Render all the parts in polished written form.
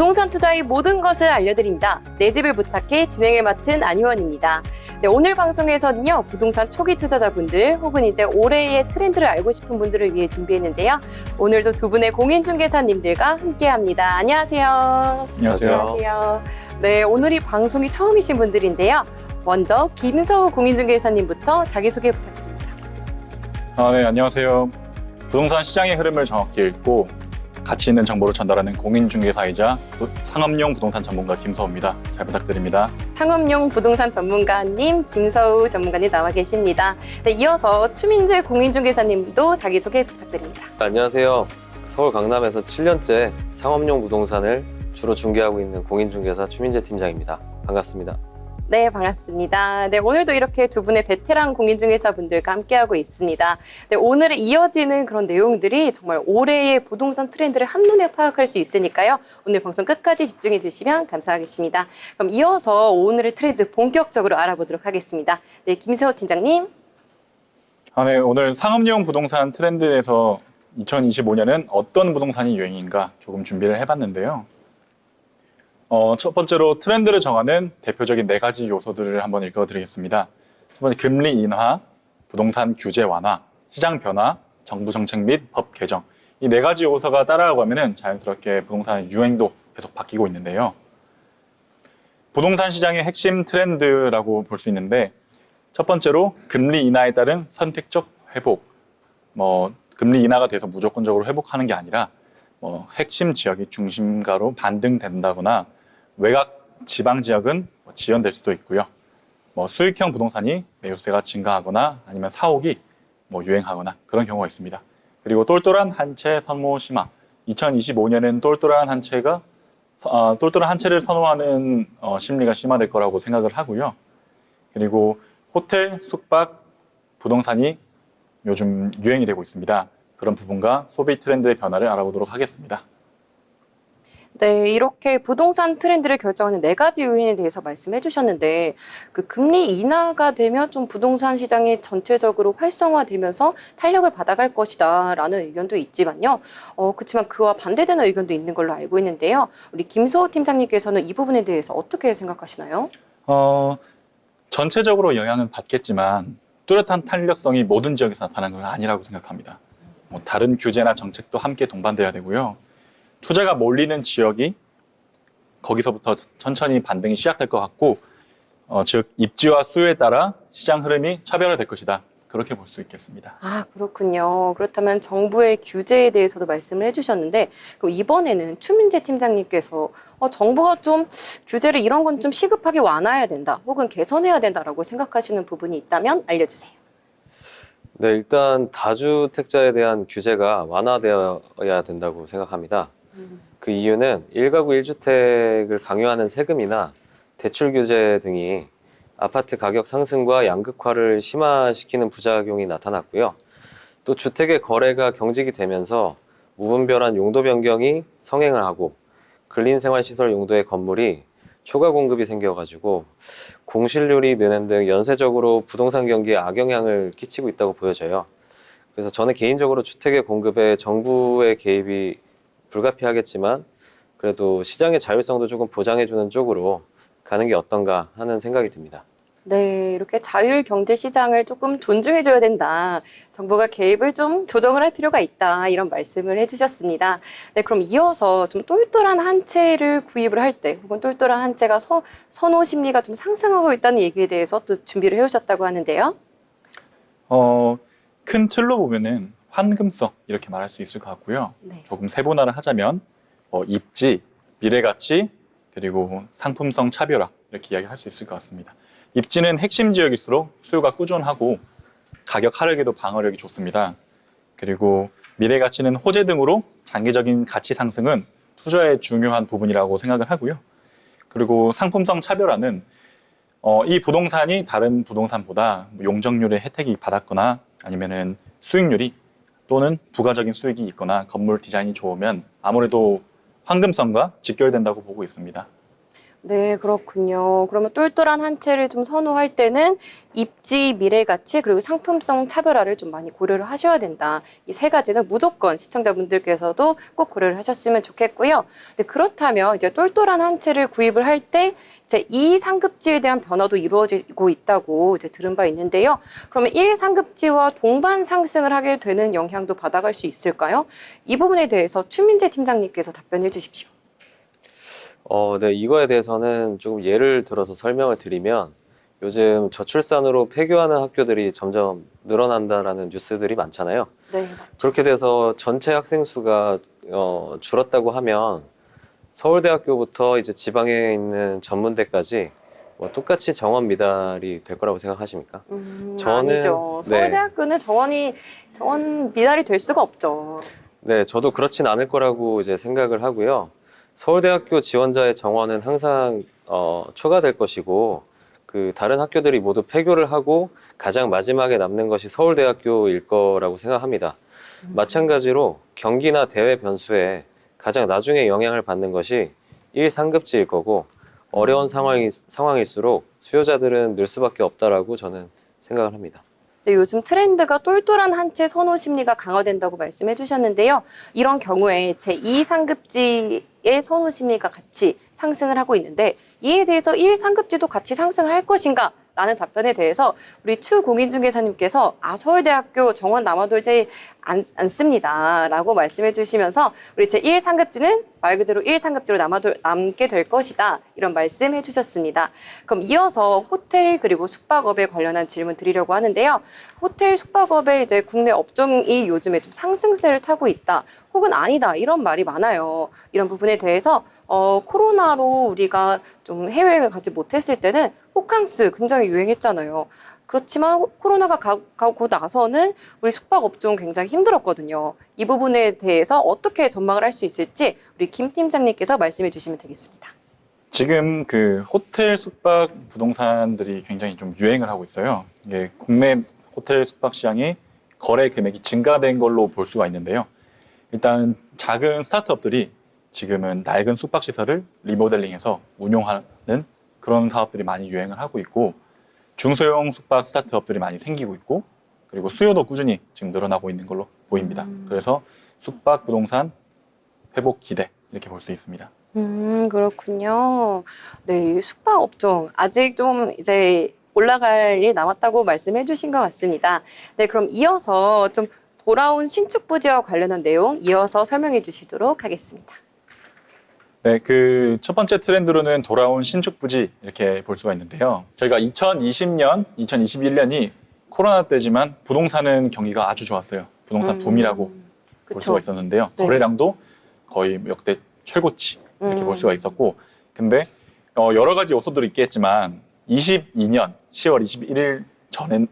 부동산 투자의 모든 것을 알려드립니다. 내 집을 부탁해 진행을 맡은 안희원입니다. 네, 오늘 방송에서는요, 부동산 초기 투자자분들 혹은 이제 올해의 트렌드를 알고 싶은 분들을 위해 준비했는데요. 오늘도 두 분의 공인중개사님들과 함께합니다. 안녕하세요. 안녕하세요. 안녕하세요. 네, 오늘이 방송이 처음이신 분들인데요. 먼저 김서우 공인중개사님부터 자기소개 부탁드립니다. 네, 안녕하세요. 부동산 시장의 흐름을 정확히 읽고 가치 있는 정보를 전달하는 공인중개사이자 상업용 부동산 전문가 김서우입니다. 잘 부탁드립니다. 상업용 부동산 전문가님 김서우 전문가님 나와 계십니다. 네, 이어서 추민재 공인중개사님도 자기소개 부탁드립니다. 안녕하세요. 서울 강남에서 7년째 상업용 부동산을 주로 중개하고 있는 공인중개사 추민재 팀장입니다. 반갑습니다. 네, 반갑습니다. 네, 오늘도 이렇게 두 분의 베테랑 공인중개사분들과 함께하고 있습니다. 네, 오늘 이어지는 그런 내용들이 정말 올해의 부동산 트렌드를 한눈에 파악할 수 있으니까요. 오늘 방송 끝까지 집중해 주시면 감사하겠습니다. 그럼 이어서 오늘의 트렌드 본격적으로 알아보도록 하겠습니다. 네, 김세호 팀장님. 네, 오늘 상업용 부동산 트렌드에서 2025년은 어떤 부동산이 유행인가 조금 준비를 해봤는데요. 첫 번째로 트렌드를 정하는 대표적인 4가지 요소들을 한번 읽어드리겠습니다. 첫 번째, 금리 인하, 부동산 규제 완화, 시장 변화, 정부 정책 및 법 개정. 이 4가지 요소가 따라가면은 자연스럽게 부동산의 유행도 계속 바뀌고 있는데요. 부동산 시장의 핵심 트렌드라고 볼 수 있는데, 첫 번째로 금리 인하에 따른 선택적 회복. 금리 인하가 돼서 무조건적으로 회복하는 게 아니라 핵심 지역이 중심가로 반등된다거나 외곽 지방 지역은 지연될 수도 있고요. 수익형 부동산이 매수세가 증가하거나 아니면 사옥이 유행하거나 그런 경우가 있습니다. 그리고 똘똘한 한 채 선호 심화. 2025년은 똘똘한 한 채를 선호하는 심리가 심화될 거라고 생각을 하고요. 그리고 호텔, 숙박, 부동산이 요즘 유행이 되고 있습니다. 그런 부분과 소비 트렌드의 변화를 알아보도록 하겠습니다. 네, 이렇게 부동산 트렌드를 결정하는 4가지 요인에 대해서 말씀해 주셨는데, 그 금리 인하가 되면 좀 부동산 시장이 전체적으로 활성화되면서 탄력을 받아갈 것이다 라는 의견도 있지만요. 그렇지만 그와 반대되는 의견도 있는 걸로 알고 있는데요. 우리 김소호 팀장님께서는 이 부분에 대해서 어떻게 생각하시나요? 전체적으로 영향은 받겠지만 뚜렷한 탄력성이 모든 지역에서 나타나는 건 아니라고 생각합니다. 다른 규제나 정책도 함께 동반돼야 되고요. 투자가 몰리는 지역이 거기서부터 천천히 반등이 시작될 것 같고, 즉 입지와 수요에 따라 시장 흐름이 차별화될 것이다. 그렇게 볼 수 있겠습니다. 아, 그렇군요. 그렇다면 정부의 규제에 대해서도 말씀을 해주셨는데, 그럼 이번에는 추민재 팀장님께서 정부가 좀 규제를 이런 건 좀 시급하게 완화해야 된다, 혹은 개선해야 된다라고 생각하시는 부분이 있다면 알려주세요. 네, 일단 다주택자에 대한 규제가 완화되어야 된다고 생각합니다. 그 이유는 1가구 1주택을 강요하는 세금이나 대출 규제 등이 아파트 가격 상승과 양극화를 심화시키는 부작용이 나타났고요. 또 주택의 거래가 경직이 되면서 무분별한 용도 변경이 성행을 하고 근린생활시설 용도의 건물이 초과 공급이 생겨가지고 공실률이 느는 등 연쇄적으로 부동산 경기에 악영향을 끼치고 있다고 보여져요. 그래서 저는 개인적으로 주택의 공급에 정부의 개입이 불가피하겠지만 그래도 시장의 자율성도 조금 보장해주는 쪽으로 가는 게 어떤가 하는 생각이 듭니다. 네, 이렇게 자율 경제 시장을 조금 존중해줘야 된다. 정부가 개입을 좀 조정을 할 필요가 있다. 이런 말씀을 해주셨습니다. 네, 그럼 이어서 좀 똘똘한 한 채를 구입을 할 때, 혹은 똘똘한 한 채가 선호 심리가 좀 상승하고 있다는 얘기에 대해서 또 준비를 해오셨다고 하는데요. 큰 틀로 보면은 환금성 이렇게 말할 수 있을 것 같고요. 네. 조금 세분화를 하자면 입지, 미래가치, 그리고 상품성 차별화 이렇게 이야기할 수 있을 것 같습니다. 입지는 핵심 지역일수록 수요가 꾸준하고 가격 하락에도 방어력이 좋습니다. 그리고 미래가치는 호재 등으로 장기적인 가치 상승은 투자의 중요한 부분이라고 생각을 하고요. 그리고 상품성 차별화는 이 부동산이 다른 부동산보다 용적률의 혜택이 받았거나 아니면은 수익률이 또는 부가적인 수익이 있거나 건물 디자인이 좋으면 아무래도 황금성과 직결된다고 보고 있습니다. 네, 그렇군요. 그러면 똘똘한 한 채를 좀 선호할 때는 입지, 미래 가치, 그리고 상품성 차별화를 좀 많이 고려를 하셔야 된다. 이 세 가지는 무조건 시청자분들께서도 꼭 고려를 하셨으면 좋겠고요. 근데 그렇다면 이제 똘똘한 한 채를 구입을 할 때 이제 2상급지에 대한 변화도 이루어지고 있다고 이제 들은 바 있는데요. 그러면 1상급지와 동반 상승을 하게 되는 영향도 받아갈 수 있을까요? 이 부분에 대해서 추민재 팀장님께서 답변해 주십시오. 네, 이거에 대해서는 조금 예를 들어서 설명을 드리면 요즘 저출산으로 폐교하는 학교들이 점점 늘어난다라는 뉴스들이 많잖아요. 네, 그렇게 돼서 전체 학생 수가 줄었다고 하면 서울대학교부터 이제 지방에 있는 전문대까지 뭐 똑같이 정원 미달이 될 거라고 생각하십니까? 저는 아니죠. 서울대학교는 정원 미달이 될 수가 없죠. 네, 저도 그렇진 않을 거라고 이제 생각을 하고요. 서울대학교 지원자의 정원은 항상 초과될 것이고 그 다른 학교들이 모두 폐교를 하고 가장 마지막에 남는 것이 서울대학교일 거라고 생각합니다. 마찬가지로 경기나 대회 변수에 가장 나중에 영향을 받는 것이 1상급지일 거고 어려운 상황일수록 수요자들은 늘 수밖에 없다라고 저는 생각을 합니다. 네, 요즘 트렌드가 똘똘한 한 채 선호 심리가 강화된다고 말씀해 주셨는데요. 이런 경우에 제2상급지의 선호 심리가 같이 상승을 하고 있는데 이에 대해서 1상급지도 같이 상승을 할 것인가? 라는 답변에 대해서 우리 추공인중개사님께서 서울대학교 정원 남아돌지 않습니다. 라고 말씀해 주시면서 우리 제1상급지는 말 그대로 1상급지로 남게 될 것이다. 이런 말씀 해주셨습니다. 그럼 이어서 호텔 그리고 숙박업에 관련한 질문 드리려고 하는데요. 호텔 숙박업의 이제 국내 업종이 요즘에 좀 상승세를 타고 있다. 혹은 아니다. 이런 말이 많아요. 이런 부분에 대해서 코로나로 우리가 좀 해외여행을 가지 못했을 때는 호캉스 굉장히 유행했잖아요. 그렇지만 코로나가 가고 나서는 우리 숙박업종 굉장히 힘들었거든요. 이 부분에 대해서 어떻게 전망을 할 수 있을지 우리 김 팀장님께서 말씀해 주시면 되겠습니다. 지금 그 호텔 숙박 부동산들이 굉장히 좀 유행을 하고 있어요. 이게 국내 호텔 숙박 시장이 거래 금액이 증가된 걸로 볼 수가 있는데요. 일단 작은 스타트업들이 지금은 낡은 숙박시설을 리모델링해서 운용하는 그런 사업들이 많이 유행을 하고 있고 중소형 숙박 스타트업들이 많이 생기고 있고 그리고 수요도 꾸준히 지금 늘어나고 있는 걸로 보입니다. 그래서 숙박 부동산 회복 기대 이렇게 볼 수 있습니다. 그렇군요. 네, 이 숙박업종 아직 좀 이제 올라갈 일 남았다고 말씀해 주신 것 같습니다. 네, 그럼 이어서 좀 돌아온 신축 부지와 관련한 내용 이어서 설명해 주시도록 하겠습니다. 네, 그 첫 번째 트렌드로는 돌아온 신축 부지 이렇게 볼 수가 있는데요. 저희가 2020년, 2021년이 코로나 때지만 부동산은 경기가 아주 좋았어요. 부동산 붐이라고 볼 수가 있었는데요. 네. 거래량도 거의 역대 최고치 이렇게 볼 수가 있었고, 근데 여러 가지 요소들이 있겠지만 22년 10월 21일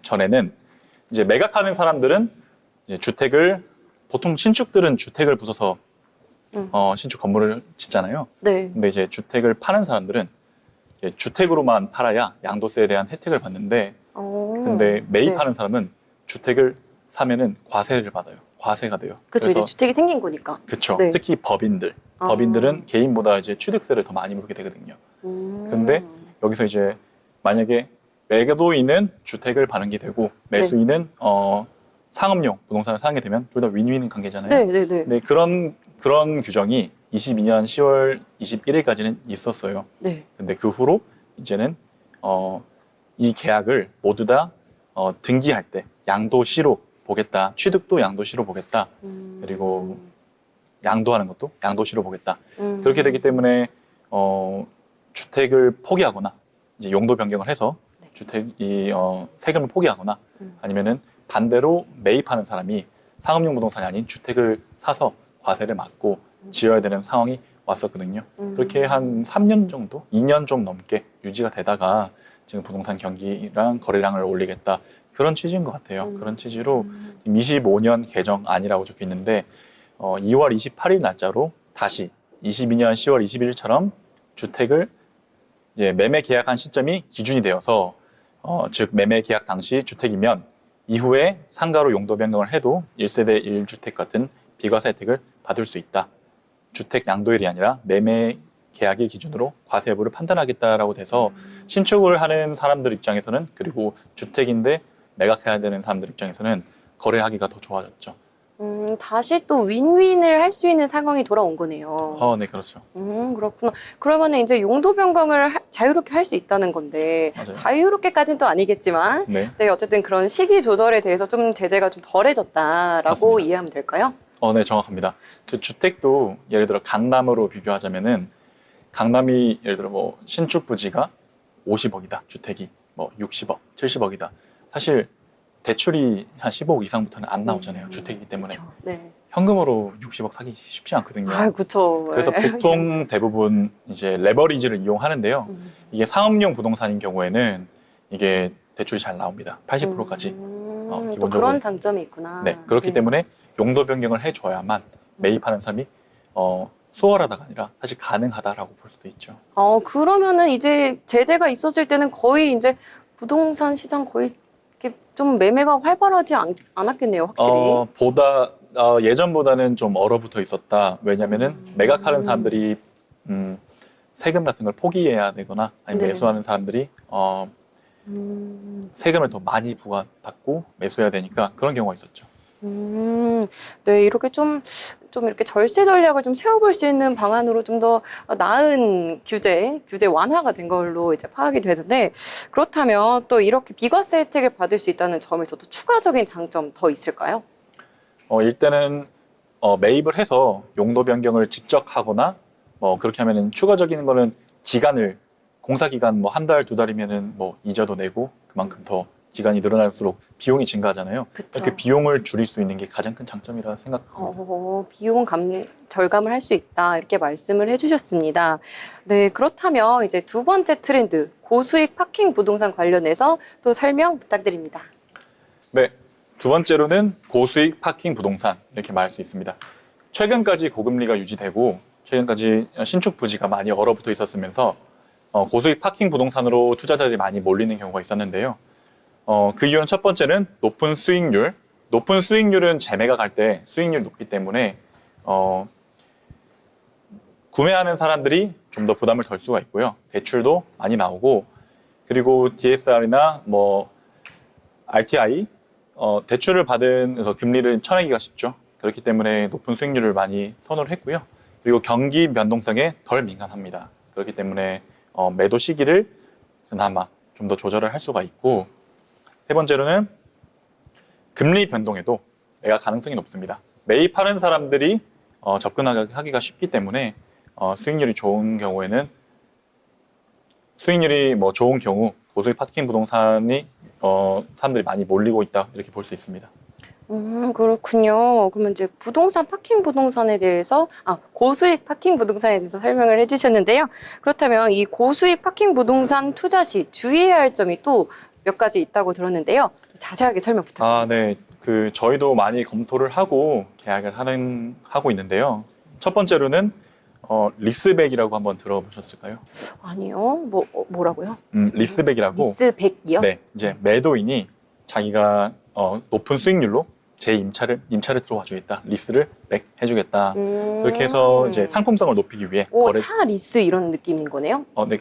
전에는 이제 매각하는 사람들은 이제 주택을 보통 신축들은 주택을 부숴서 신축 건물을 짓잖아요. 네. 근데 이제 주택을 파는 사람들은 이제 주택으로만 팔아야 양도세에 대한 혜택을 받는데, 근데 매입하는 사람은 주택을 사면은 과세를 받아요. 과세가 돼요. 그렇죠. 이제 주택이 생긴 거니까. 그렇죠. 네. 특히 법인들은 개인보다 이제 취득세를 더 많이 물게 되거든요. 근데 여기서 이제 만약에 매도인은 주택을 파는 게 되고 매수인은 상업용 부동산을 사게 되면 둘 다 윈윈 관계잖아요. 네. 네, 그런 규정이 22년 10월 21일까지는 있었어요. 네. 근데 그 후로 이제는 이 계약을 모두 다 등기할 때 양도시로 보겠다. 취득도 양도시로 보겠다. 그리고 양도하는 것도 양도시로 보겠다. 그렇게 되기 때문에 주택을 포기하거나 이제 용도 변경을 해서 세금을 포기하거나 아니면은 반대로 매입하는 사람이 상업용 부동산이 아닌 주택을 사서 과세를 맞고 지어야 되는 상황이 왔었거든요. 그렇게 한 3년 정도, 2년 좀 넘게 유지가 되다가 지금 부동산 경기랑 거래량을 올리겠다. 그런 취지인 것 같아요. 그런 취지로 25년 개정안이라고 적혀 있는데 2월 28일 날짜로 다시 22년 10월 21일처럼 주택을 이제 매매 계약한 시점이 기준이 되어서 즉 매매 계약 당시 주택이면 이후에 상가로 용도 변경을 해도 1세대 1주택 같은 비과세 혜택을 받을 수 있다. 주택 양도일이 아니라 매매 계약일 기준으로 과세 여부를 판단하겠다라고 돼서 신축을 하는 사람들 입장에서는 그리고 주택인데 매각해야 되는 사람들 입장에서는 거래하기가 더 좋아졌죠. 다시 또 윈윈을 할 수 있는 상황이 돌아온 거네요. 네, 그렇죠. 그렇구나. 그러면 이제 용도 변경을 자유롭게 할 수 있다는 건데 맞아요. 자유롭게까지는 또 아니겠지만 네. 네, 어쨌든 그런 시기 조절에 대해서 좀 제재가 좀 덜해졌다라고 맞습니다. 이해하면 될까요? 네, 정확합니다. 그 주택도 예를 들어 강남으로 비교하자면은 강남이 예를 들어 뭐 신축 부지가 50억이다. 주택이 뭐 60억, 70억이다. 사실 대출이 한 15억 이상부터는 안 나오잖아요. 주택이기 때문에. 그쵸. 네. 현금으로 60억 사기 쉽지 않거든요. 아, 그렇죠. 그래서 보통 대부분 이제 레버리지를 이용하는데요. 이게 상업용 부동산인 경우에는 이게 대출이 잘 나옵니다. 80%까지. 또 기본적으로. 그런 장점이 있구나. 네, 그렇기 때문에 용도 변경을 해줘야만 매입하는 사람이 수월하다가 아니라 사실 가능하다라고 볼 수도 있죠. 그러면은 이제 제재가 있었을 때는 거의 이제 부동산 시장 거의 이렇게 좀 매매가 활발하지 않았겠네요, 확실히. 예전보다는 좀 얼어붙어 있었다. 왜냐면은 매각하는 사람들이 세금 같은 걸 포기해야 되거나 아니면 네. 매수하는 사람들이 세금을 더 많이 부과받고 매수해야 되니까 그런 경우가 있었죠. 네, 이렇게 좀 이렇게 절세 전략을 좀 세워볼 수 있는 방안으로 좀 더 나은 규제 완화가 된 걸로 이제 파악이 되는데 그렇다면 또 이렇게 비과세 혜택을 받을 수 있다는 점에서 또 추가적인 장점 더 있을까요? 일단은 매입을 해서 용도 변경을 직접 하거나 그렇게 하면은 추가적인 거는 기간을 공사 기간 뭐 한 달, 두 달이면은 뭐 이자도 내고 그만큼 더 기간이 늘어날수록 비용이 증가하잖아요. 그쵸. 이렇게 비용을 줄일 수 있는 게 가장 큰 장점이라 생각합니다. 비용 절감을 할 수 있다 이렇게 말씀을 해주셨습니다. 네, 그렇다면 이제 두 번째 트렌드 고수익 파킹 부동산 관련해서 또 설명 부탁드립니다. 네, 두 번째로는 고수익 파킹 부동산 이렇게 말할 수 있습니다. 최근까지 고금리가 유지되고 최근까지 신축 부지가 많이 얼어붙어 있었으면서 고수익 파킹 부동산으로 투자자들이 많이 몰리는 경우가 있었는데요. 그 이유는 첫 번째는 높은 수익률. 높은 수익률은 재매가 갈 때 수익률이 높기 때문에 구매하는 사람들이 좀 더 부담을 덜 수가 있고요. 대출도 많이 나오고 그리고 DSR이나 뭐 RTI 대출을 받은 금리를 쳐내기가 쉽죠. 그렇기 때문에 높은 수익률을 많이 선호를 했고요. 그리고 경기 변동성에 덜 민감합니다. 그렇기 때문에 매도 시기를 그나마 좀 더 조절을 할 수가 있고 세 번째로는 금리 변동에도 매각 가능성이 높습니다. 매입하는 사람들이 접근하기가 쉽기 때문에 수익률이 좋은 경우에는 수익률이 뭐 좋은 경우 고수익 파킹 부동산이 사람들이 많이 몰리고 있다 이렇게 볼 수 있습니다. 그렇군요. 그러면 이제 부동산 파킹 부동산에 대해서 고수익 파킹 부동산에 대해서 설명을 해주셨는데요. 그렇다면 이 고수익 파킹 부동산 투자 시 주의해야 할 점이 또 몇 가지 있다고 들었는데요. 자세하게 설명 부탁드립니다. 네. 저희도 많이 검토를 하고 계약을 하고 있는데요. 첫 번째로는 리스백이라고 한번 들어보셨을까요? 아니요. 뭐라고요? 리스백이라고. 리스백이요? 네. 이제 매도인이 자기가 높은 수익률로 제 임차를 들어와 주겠다. 리스를 백 해주겠다. 그렇게 해서 이제 상품성을 높이기 위해 차 리스 이런 느낌인 거네요? 네.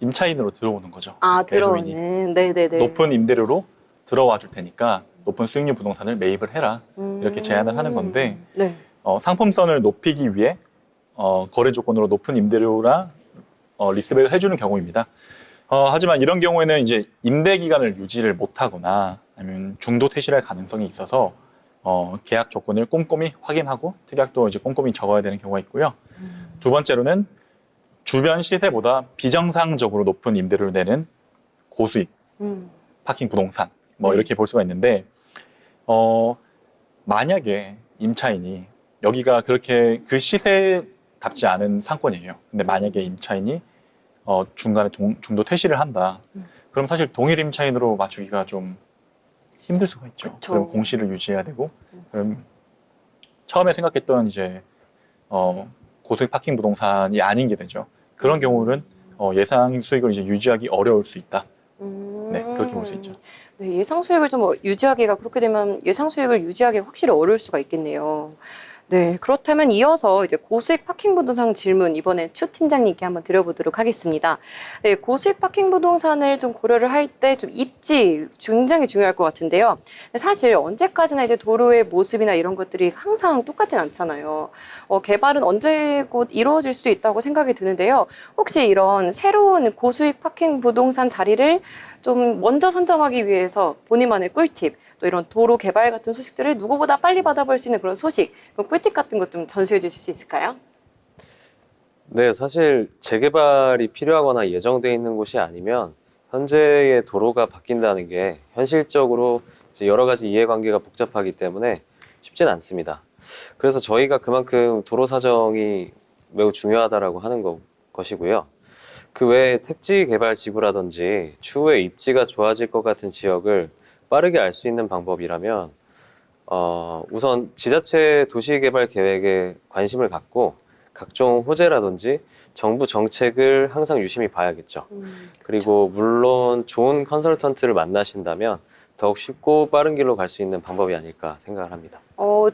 임차인으로 들어오는 거죠. 들어오는. 매도인이. 네네네. 높은 임대료로 들어와 줄 테니까 높은 수익률 부동산을 매입을 해라. 이렇게 제안을 하는 건데 네. 상품성을 높이기 위해 거래 조건으로 높은 임대료나 리스백을 해주는 경우입니다. 하지만 이런 경우에는 이제 임대 기간을 유지를 못하거나 아니면 중도 퇴실할 가능성이 있어서 계약 조건을 꼼꼼히 확인하고 특약도 이제 꼼꼼히 적어야 되는 경우가 있고요. 두 번째로는 주변 시세보다 비정상적으로 높은 임대료를 내는 고수익 파킹 부동산 이렇게 볼 수가 있는데 만약에 임차인이 여기가 그렇게 그 시세답지 않은 상권이에요. 근데 만약에 임차인이 중간에 중도 퇴실을 한다. 그럼 사실 동일 임차인으로 맞추기가 좀 힘들 수가 있죠. 그쵸. 그럼 공시를 유지해야 되고 그럼 처음에 생각했던 이제 고수익 파킹 부동산이 아닌 게 되죠. 그런 경우는 예상 수익을 이제 유지하기 어려울 수 있다. 네, 그렇게 볼 수 있죠. 네, 예상 수익을 좀 유지하기가 그렇게 되면 예상 수익을 유지하기 확실히 어려울 수가 있겠네요. 네, 그렇다면 이어서 이제 고수익 파킹 부동산 질문 이번에 추 팀장님께 한번 드려보도록 하겠습니다. 네, 고수익 파킹 부동산을 좀 고려를 할 때 좀 입지 굉장히 중요할 것 같은데요. 근데 사실 언제까지나 이제 도로의 모습이나 이런 것들이 항상 똑같진 않잖아요. 개발은 언제 곧 이루어질 수도 있다고 생각이 드는데요. 혹시 이런 새로운 고수익 파킹 부동산 자리를 좀 먼저 선점하기 위해서 본인만의 꿀팁, 또 이런 도로 개발 같은 소식들을 누구보다 빨리 받아볼 수 있는 그런 소식, 그런 꿀팁 같은 것 좀 전수해 주실 수 있을까요? 네, 사실 재개발이 필요하거나 예정돼 있는 곳이 아니면 현재의 도로가 바뀐다는 게 현실적으로 이제 여러 가지 이해관계가 복잡하기 때문에 쉽진 않습니다. 그래서 저희가 그만큼 도로 사정이 매우 중요하다라고 하는 것이고요. 그 외에 택지 개발 지구라든지 추후에 입지가 좋아질 것 같은 지역을 빠르게 알 수 있는 방법이라면 우선 지자체 도시개발 계획에 관심을 갖고 각종 호재라든지 정부 정책을 항상 유심히 봐야겠죠. 그리고 물론 좋은 컨설턴트를 만나신다면 더욱 쉽고 빠른 길로 갈 수 있는 방법이 아닐까 생각을 합니다.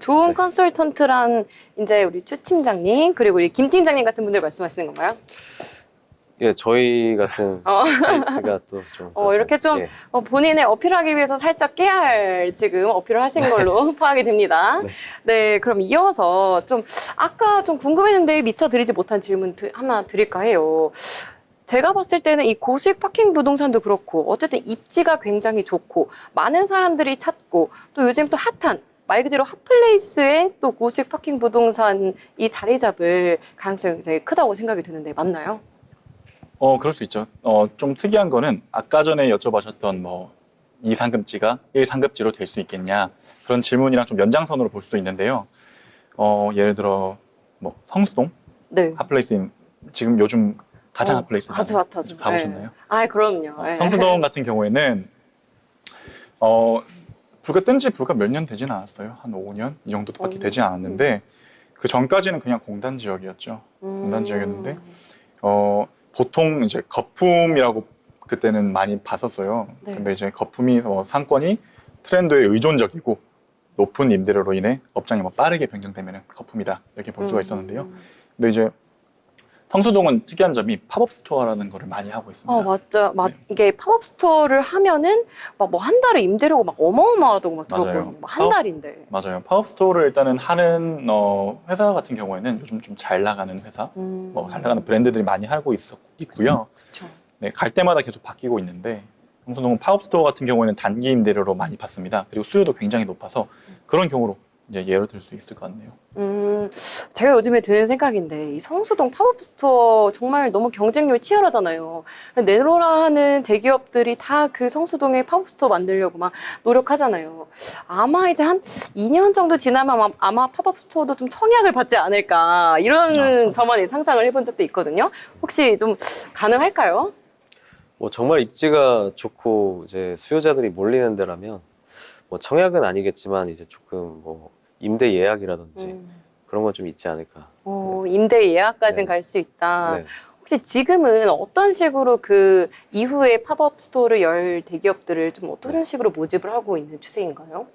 좋은 네. 컨설턴트란 이제 우리 추 팀장님 그리고 우리 김 팀장님 같은 분들 말씀하시는 건가요? 예, 저희 같은 케이스가 또 좀 이렇게 좀 예. 본인을 어필하기 위해서 살짝 깨알 지금 어필을 하신 걸로 파악이 됩니다. 네. 네, 그럼 이어서 좀 아까 좀 궁금했는데 미처 드리지 못한 질문 하나 드릴까 해요. 제가 봤을 때는 이 고수익 파킹 부동산도 그렇고 어쨌든 입지가 굉장히 좋고 많은 사람들이 찾고 또 요즘 또 핫한 말 그대로 핫플레이스에 또 고수익 파킹 부동산이 자리 잡을 가능성이 되게 크다고 생각이 드는데 맞나요? 그럴 수 있죠. 좀 특이한 거는 아까 전에 여쭤보셨던 뭐 2상급지가 1상급지로 될 수 있겠냐 그런 질문이랑 좀 연장선으로 볼 수도 있는데요. 예를 들어 뭐 성수동 네. 핫플레이스인 지금 요즘 가장 핫플레이스잖아요. 아주 핫하죠. 가보셨나요? 네. 아, 그럼요. 네. 성수동 같은 경우에는 불과 뜬 지 불과 몇 년 되진 않았어요. 한 5년 이 정도밖에 되지 않았는데 그 전까지는 그냥 공단 지역이었죠. 공단 지역이었는데 보통 이제 거품이라고 그때는 많이 봤었어요. 네. 근데 이제 거품이 상권이 트렌드에 의존적이고 높은 임대료로 인해 업장이 뭐 빠르게 변경되면 거품이다 이렇게 볼 수가 있었는데요. 근데 이제 성수동은 특이한 점이 팝업 스토어라는 거를 많이 하고 있습니다. 맞죠. 네. 이게 팝업 스토어를 하면은 막 뭐 한 달에 임대료가 막 어마어마하다고 막 맞아요. 들었거든요. 한 달인데. 맞아요. 팝업 스토어를 일단은 하는 회사 같은 경우에는 요즘 좀 잘 나가는 회사, 뭐 잘 나가는 브랜드들이 많이 하고 있고요. 그렇죠. 네, 갈 때마다 계속 바뀌고 있는데 성수동은 팝업 스토어 같은 경우에는 단기 임대료로 많이 받습니다. 그리고 수요도 굉장히 높아서 그런 경우로 이제 예로 들 수 있을 것 같네요. 제가 요즘에 드는 생각인데 이 성수동 팝업 스토어 정말 너무 경쟁률 치열하잖아요. 내노라 하는 대기업들이 다 그 성수동에 팝업 스토어 만들려고 막 노력하잖아요. 아마 이제 한 2년 정도 지나면 아마 팝업 스토어도 좀 청약을 받지 않을까 이런 저만의 상상을 해본 적도 있거든요. 혹시 좀 가능할까요? 뭐 정말 입지가 좋고 이제 수요자들이 몰리는 데라면 뭐 청약은 아니겠지만 이제 조금 뭐 임대 예약이라든지 그런 건 좀 있지 않을까. 임대 예약까지는 네. 갈 수 있다. 네. 혹시 지금은 어떤 식으로 그 이후에 팝업 스토어를 열 대기업들을 좀 어떤 식으로 모집을 하고 있는 추세인가요?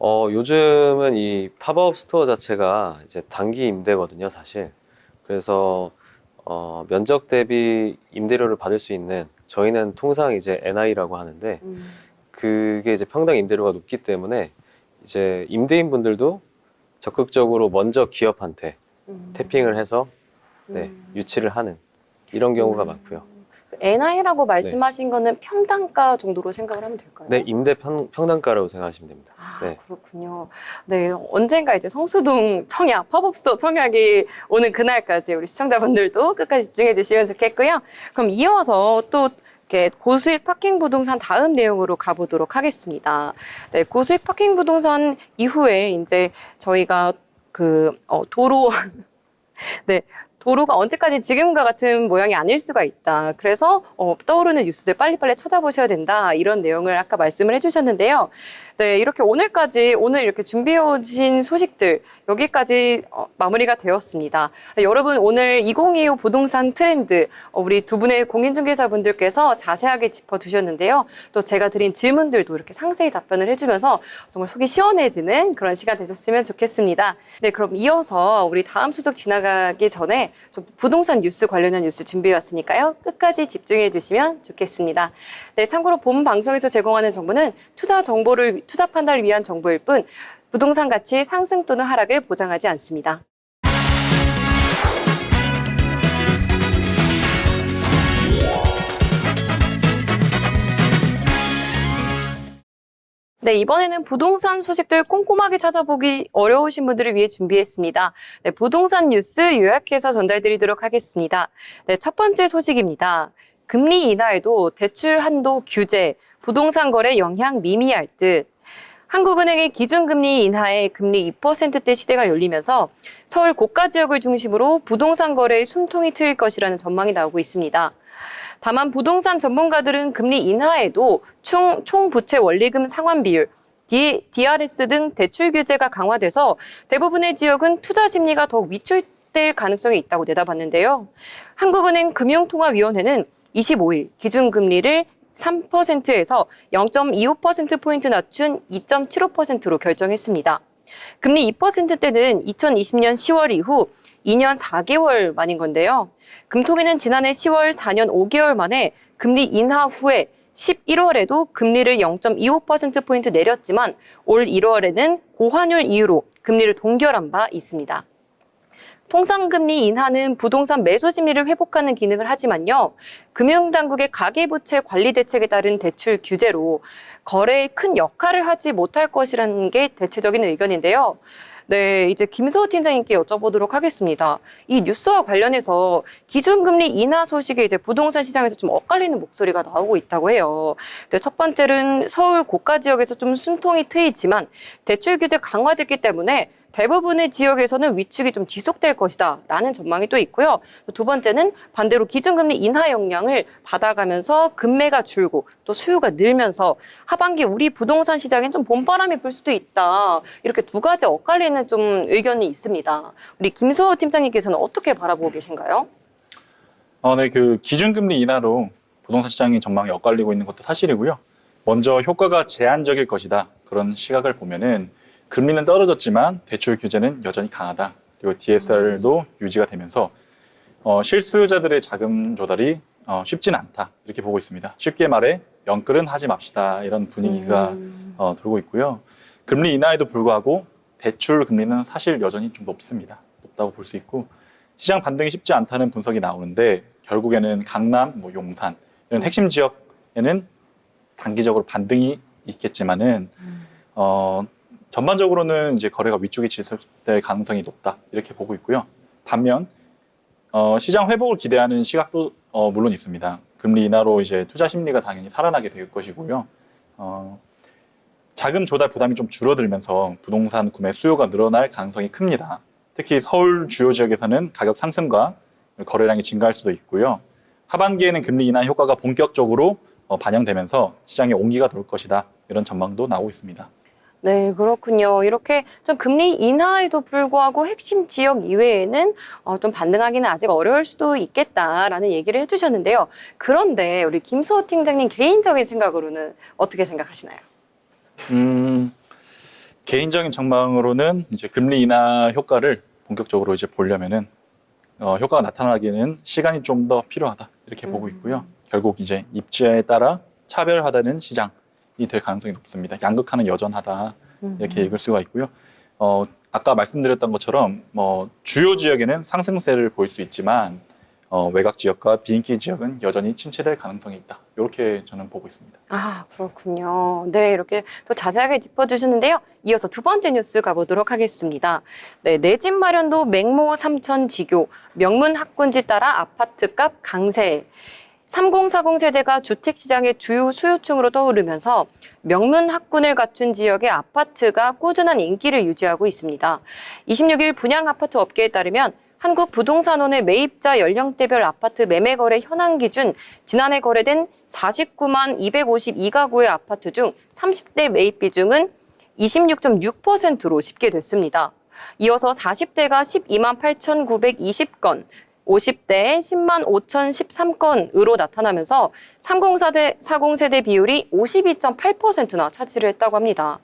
요즘은 이 팝업 스토어 자체가 이제 단기 임대거든요, 사실. 그래서 면적 대비 임대료를 받을 수 있는 저희는 통상 이제 NI라고 하는데 그게 이제 평당 임대료가 높기 때문에 이제 임대인 분들도 적극적으로 먼저 기업한테 태핑을 해서 네, 유치를 하는 이런 경우가 많고요. NI라고 말씀하신 거는 평당가 정도로 생각을 하면 될까요? 네, 임대 평당가라고 생각하시면 됩니다. 네. 그렇군요. 네, 언젠가 이제 성수동 청약, 팝업스토어 청약이 오는 그날까지 우리 시청자분들도 끝까지 집중해 주시면 좋겠고요. 그럼 이어서 또 이렇게 고수익 파킹 부동산 다음 내용으로 가보도록 하겠습니다. 네, 고수익 파킹 부동산 이후에 이제 저희가 도로 네, 도로가 언제까지 지금과 같은 모양이 아닐 수가 있다. 그래서 떠오르는 뉴스들 빨리빨리 찾아보셔야 된다. 이런 내용을 아까 말씀을 해주셨는데요. 네, 이렇게 오늘 이렇게 준비해 오신 소식들 여기까지 마무리가 되었습니다. 여러분 오늘 2025 부동산 트렌드 우리 두 분의 공인중개사분들께서 자세하게 짚어주셨는데요. 또 제가 드린 질문들도 이렇게 상세히 답변을 해주면서 정말 속이 시원해지는 그런 시간 되셨으면 좋겠습니다. 네, 그럼 이어서 우리 다음 수석 지나가기 전에 좀 부동산 뉴스 관련한 뉴스 준비해 왔으니까요. 끝까지 집중해 주시면 좋겠습니다. 네, 참고로 본 방송에서 제공하는 정보는 투자 판단을 위한 정보일 뿐 부동산 가치 상승 또는 하락을 보장하지 않습니다. 네, 이번에는 부동산 소식들 꼼꼼하게 찾아보기 어려우신 분들을 위해 준비했습니다. 네, 부동산 뉴스 요약해서 전달드리도록 하겠습니다. 네, 첫 번째 소식입니다. 금리 인하에도 대출 한도 규제, 부동산 거래 영향 미미할 듯. 한국은행의 기준금리 인하에 금리 2%대 시대가 열리면서 서울 고가 지역을 중심으로 부동산 거래에 숨통이 트일 것이라는 전망이 나오고 있습니다. 다만 부동산 전문가들은 금리 인하에도 총 부채 원리금 상환 비율, DRS 등 대출 규제가 강화돼서 대부분의 지역은 투자 심리가 더 위축될 가능성이 있다고 내다봤는데요. 한국은행 금융통화위원회는 25일 기준금리를 3%에서 0.25%포인트 낮춘 2.75%로 결정했습니다. 금리 2%대는 2020년 10월 이후 2년 4개월 만인 건데요. 금통위는 지난해 10월 4년 5개월 만에 금리 인하 후에 11월에도 금리를 0.25%포인트 내렸지만 올 1월에는 고환율 이유로 금리를 동결한 바 있습니다. 통상금리 인하는 부동산 매수 심리를 회복하는 기능을 하지만요. 금융당국의 가계부채 관리 대책에 따른 대출 규제로 거래에 큰 역할을 하지 못할 것이라는 게 대체적인 의견인데요. 네, 이제 김수호 팀장님께 여쭤보도록 하겠습니다. 이 뉴스와 관련해서 기준금리 인하 소식에 이제 부동산 시장에서 좀 엇갈리는 목소리가 나오고 있다고 해요. 네, 첫 번째는 서울 고가 지역에서 좀 숨통이 트이지만 대출 규제 강화됐기 때문에 대부분의 지역에서는 위축이 좀 지속될 것이다 라는 전망이 또 있고요. 두 번째는 반대로 기준금리 인하 영향을 받아가면서 금매가 줄고 또 수요가 늘면서 하반기 우리 부동산 시장엔 좀 봄바람이 불 수도 있다. 이렇게 두 가지 엇갈리는 좀 의견이 있습니다. 우리 김수호 팀장님께서는 어떻게 바라보고 계신가요? 네, 그 기준금리 인하로 부동산 시장의 전망이 엇갈리고 있는 것도 사실이고요. 먼저 효과가 제한적일 것이다. 그런 시각을 보면은 금리는 떨어졌지만 대출 규제는 여전히 강하다. 그리고 DSR도 유지가 되면서 실수요자들의 자금 조달이 쉽지는 않다. 이렇게 보고 있습니다. 쉽게 말해 영끌은 하지 맙시다. 이런 분위기가 돌고 있고요. 금리 인하에도 불구하고 대출 금리는 사실 여전히 좀 높습니다. 높다고 볼 수 있고 시장 반등이 쉽지 않다는 분석이 나오는데 결국에는 강남, 용산 이런 핵심 지역에는 단기적으로 반등이 있겠지만은 전반적으로는 이제 거래가 위쪽에 지속될 가능성이 높다 이렇게 보고 있고요. 반면 시장 회복을 기대하는 시각도 물론 있습니다. 금리 인하로 이제 투자 심리가 당연히 살아나게 될 것이고요. 자금 조달 부담이 좀 줄어들면서 부동산 구매 수요가 늘어날 가능성이 큽니다. 특히 서울 주요 지역에서는 가격 상승과 거래량이 증가할 수도 있고요. 하반기에는 금리 인하 효과가 본격적으로 반영되면서 시장에 온기가 돌 것이다 이런 전망도 나오고 있습니다. 네, 그렇군요. 이렇게 좀 금리 인하에도 불구하고 핵심 지역 이외에는 좀 반등하기는 아직 어려울 수도 있겠다라는 얘기를 해주셨는데요. 그런데 우리 김수호 팀장님 개인적인 생각으로는 어떻게 생각하시나요? 개인적인 전망으로는 이제 금리 인하 효과를 본격적으로 이제 보려면은 효과가 나타나기는 시간이 좀 더 필요하다 이렇게 보고 있고요. 결국 이제 입지에 따라 차별화되는 시장이 될 가능성이 높습니다. 양극화는 여전하다 이렇게 읽을 수가 있고요. 아까 말씀드렸던 것처럼 주요 지역에는 상승세를 보일 수 있지만 외곽 지역과 비인기 지역은 여전히 침체될 가능성이 있다. 이렇게 저는 보고 있습니다. 아, 그렇군요. 네, 이렇게 또 자세하게 짚어주셨는데요. 이어서 두 번째 뉴스 가보도록 하겠습니다. 네, 내 집 마련도 맹모 삼천지교, 명문 학군지 따라 아파트값 강세. 3040 세대가 주택시장의 주요 수요층으로 떠오르면서 명문 학군을 갖춘 지역의 아파트가 꾸준한 인기를 유지하고 있습니다. 26일 분양아파트 업계에 따르면 한국부동산원의 매입자 연령대별 아파트 매매 거래 현황 기준 지난해 거래된 49만 252가구의 아파트 중 30대 매입 비중은 26.6%로 집계됐습니다. 이어서 40대가 12만 8,920건, 50대 10만 5,013건으로 나타나면서 30세대 비율이 52.8%나 차지를 했다고 합니다.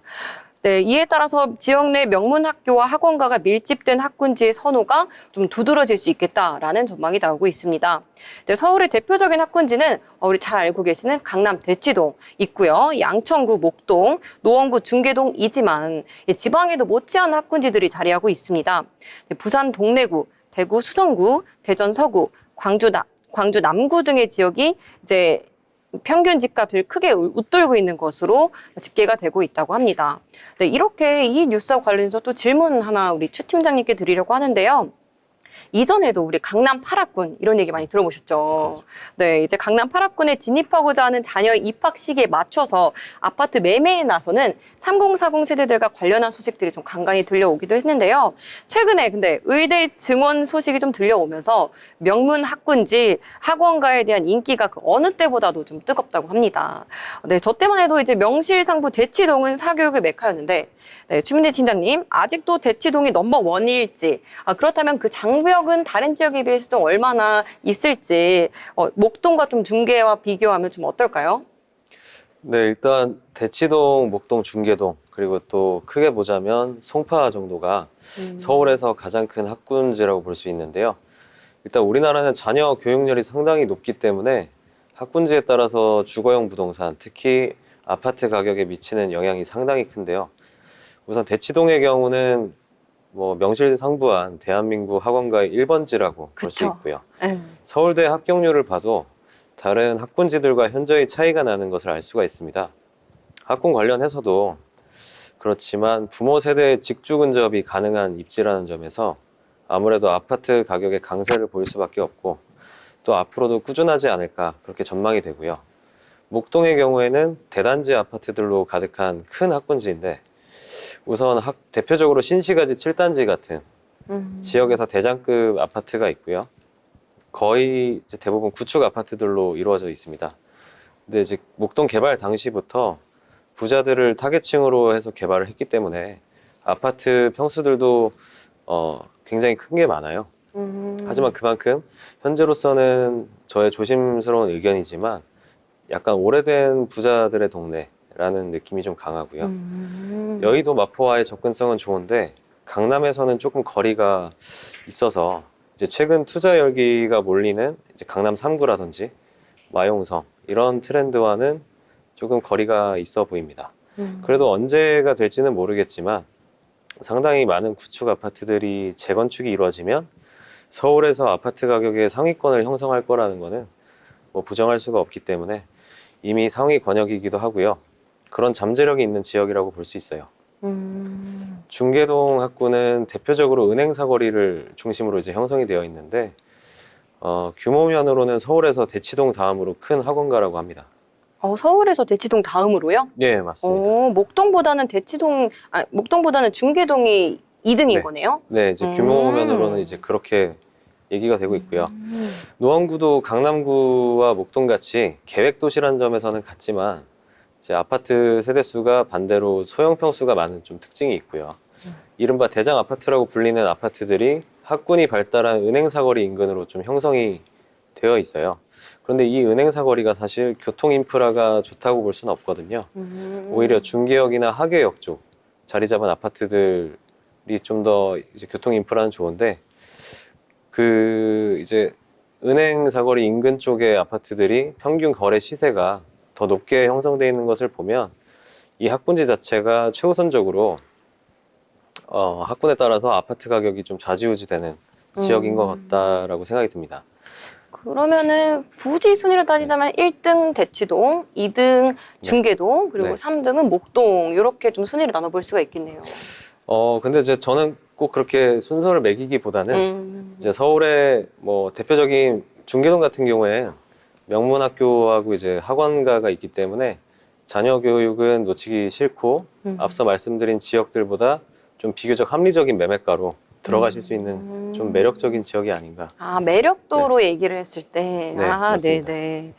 네, 이에 따라서 지역 내 명문 학교와 학원가가 밀집된 학군지의 선호가 좀 두드러질 수 있겠다라는 전망이 나오고 있습니다. 네, 서울의 대표적인 학군지는 우리 잘 알고 계시는 강남 대치동 있고요. 양천구 목동, 노원구 중계동이지만 지방에도 못지않은 학군지들이 자리하고 있습니다. 네, 부산 동래구, 대구 수성구, 대전 서구, 광주 남구 등의 지역이 이제 평균 집값을 크게 웃돌고 있는 것으로 집계가 되고 있다고 합니다. 네, 이렇게 이 뉴스와 관련해서 또 질문 하나 우리 추 팀장님께 드리려고 하는데요. 이전에도 우리 강남 8학군 이런 얘기 많이 들어보셨죠? 네, 이제 강남 8학군에 진입하고자 하는 자녀의 입학 시기에 맞춰서 아파트 매매에 나서는 3040 세대들과 관련한 소식들이 좀 간간히 들려오기도 했는데요. 최근에 근데 의대 증원 소식이 좀 들려오면서 명문 학군지 학원가에 대한 인기가 그 어느 때보다도 좀 뜨겁다고 합니다. 네, 저 때만 해도 이제 명실상부 대치동은 사교육의 메카였는데 네, 추민대 팀장님, 아직도 대치동이 넘버원일지, 그렇다면 그 장벽은 다른 지역에 비해서 좀 얼마나 있을지, 목동과 좀 중계와 비교하면 좀 어떨까요? 네, 일단 대치동, 목동, 중계동, 그리고 또 크게 보자면 송파 정도가 서울에서 가장 큰 학군지라고 볼 수 있는데요. 일단 우리나라는 자녀 교육열이 상당히 높기 때문에 학군지에 따라서 주거용 부동산, 특히 아파트 가격에 미치는 영향이 상당히 큰데요. 우선 대치동의 경우는 뭐 명실상부한 대한민국 학원가의 1번지라고 볼 수 있고요. 서울대 합격률을 봐도 다른 학군지들과 현저히 차이가 나는 것을 알 수가 있습니다. 학군 관련해서도 그렇지만 부모 세대의 직주 근접이 가능한 입지라는 점에서 아무래도 아파트 가격의 강세를 보일 수밖에 없고 또 앞으로도 꾸준하지 않을까 그렇게 전망이 되고요. 목동의 경우에는 대단지 아파트들로 가득한 큰 학군지인데 우선 대표적으로 신시가지 7단지 같은 지역에서 대장급 아파트가 있고요. 거의 이제 대부분 구축 아파트들로 이루어져 있습니다. 근데 이제 목동 개발 당시부터 부자들을 타겟층으로 해서 개발을 했기 때문에 아파트 평수들도 굉장히 큰 게 많아요. 하지만 그만큼 현재로서는 저의 조심스러운 의견이지만 약간 오래된 부자들의 동네라는 느낌이 좀 강하고요. 여의도 마포와의 접근성은 좋은데 강남에서는 조금 거리가 있어서 이제 최근 투자 열기가 몰리는 이제 강남 3구라든지 마용성 이런 트렌드와는 조금 거리가 있어 보입니다. 그래도 언제가 될지는 모르겠지만 상당히 많은 구축 아파트들이 재건축이 이루어지면 서울에서 아파트 가격의 상위권을 형성할 거라는 거는 뭐 부정할 수가 없기 때문에 이미 상위 권역이기도 하고요. 그런 잠재력이 있는 지역이라고 볼 수 있어요. 중계동 학구는 대표적으로 은행 사거리를 중심으로 이제 형성이 되어 있는데 규모면으로는 서울에서 대치동 다음으로 큰 학원가라고 합니다. 서울에서 대치동 다음으로요? 네, 맞습니다. 목동보다는 중계동이 2등인 네. 거네요? 네, 이제 규모면으로는 이제 그렇게 얘기가 되고 있고요. 노원구도 강남구와 목동같이 계획도시라는 점에서는 같지만 이제 아파트 세대수가 반대로 소형 평수가 많은 좀 특징이 있고요. 이른바 대장 아파트라고 불리는 아파트들이 학군이 발달한 은행 사거리 인근으로 좀 형성이 되어 있어요. 그런데 이 은행 사거리가 사실 교통 인프라가 좋다고 볼 수는 없거든요. 오히려 중계역이나 하계역 쪽 자리 잡은 아파트들이 좀 더 이제 교통 인프라는 좋은데 그 이제 은행 사거리 인근 쪽의 아파트들이 평균 거래 시세가 더 높게 형성되어 있는 것을 보면 이 학군지 자체가 최우선적으로 학군에 따라서 아파트 가격이 좀 좌지우지되는 지역인 것 같다라고 생각이 듭니다. 그러면은 굳이 순위로 따지자면 1등 대치동, 2등 중계동, 그리고 네. 3등은 목동 이렇게 좀 순위를 나눠볼 수가 있겠네요. 근데 이제 저는 꼭 그렇게 순서를 매기기보다는 이제 서울의 뭐 대표적인 중계동 같은 경우에 명문학교하고 이제 학원가가 있기 때문에 자녀 교육은 놓치기 싫고 앞서 말씀드린 지역들보다 좀 비교적 합리적인 매매가로 들어가실 수 있는 좀 매력적인 지역이 아닌가. 매력도로 얘기를 했을 때. 네, 맞습니다. 네네.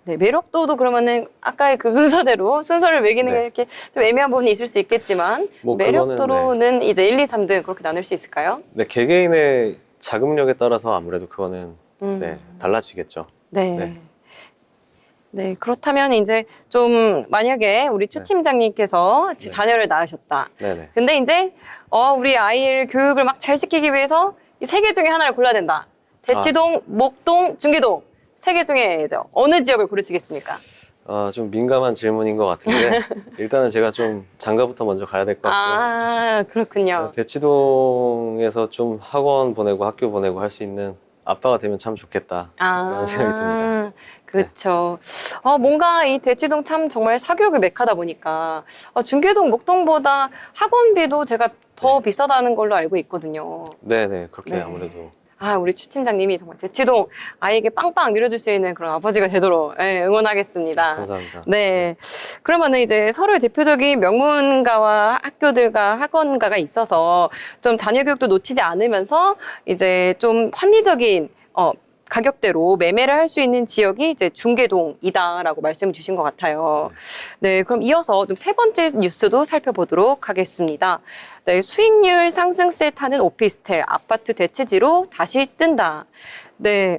네, 매력도도 그러면은 아까의 그 순서대로 순서를 매기는 게 네. 이렇게 좀 애매한 부분이 있을 수 있겠지만 뭐 매력도로는 이제 1, 2, 3등 그렇게 나눌 수 있을까요? 네, 개개인의 자금력에 따라서 아무래도 그거는 음. 네, 달라지겠죠. 네. 네. 네, 그렇다면 이제 좀 만약에 우리 추 네. 팀장님께서 네. 자녀를 낳으셨다. 네네. 근데 이제 우리 아이를 교육을 막 잘 시키기 위해서 이 세 개 중에 하나를 골라야 된다. 대치동, 목동, 중계동. 세 개 중에 이제 어느 지역을 고르시겠습니까? 좀 민감한 질문인 것 같은데 일단은 제가 좀 장가부터 먼저 가야 될 것 같고요. 아, 그렇군요. 대치동에서 좀 학원 보내고 학교 보내고 할 수 있는 아빠가 되면 참 좋겠다. 그런 생각이 듭니다. 그렇죠. 뭔가 이 대치동 참 정말 사교육의 메카다 보니까 중계동, 목동보다 학원비도 제가 더 네. 비싸다는 걸로 알고 있거든요. 네네, 그렇게 네. 아무래도. 우리 추 팀장님이 정말 대치동 아이에게 빵빵 밀어줄 수 있는 그런 아버지가 되도록 응원하겠습니다. 감사합니다. 네. 그러면은 이제 서로의 대표적인 명문가와 학교들과 학원가가 있어서 좀 자녀 교육도 놓치지 않으면서 이제 좀 합리적인 가격대로 매매를 할 수 있는 지역이 이제 중계동이다라고 말씀을 주신 것 같아요. 네, 그럼 이어서 좀 세 번째 뉴스도 살펴보도록 하겠습니다. 네, 수익률 상승세 타는 오피스텔, 아파트 대체지로 다시 뜬다. 네.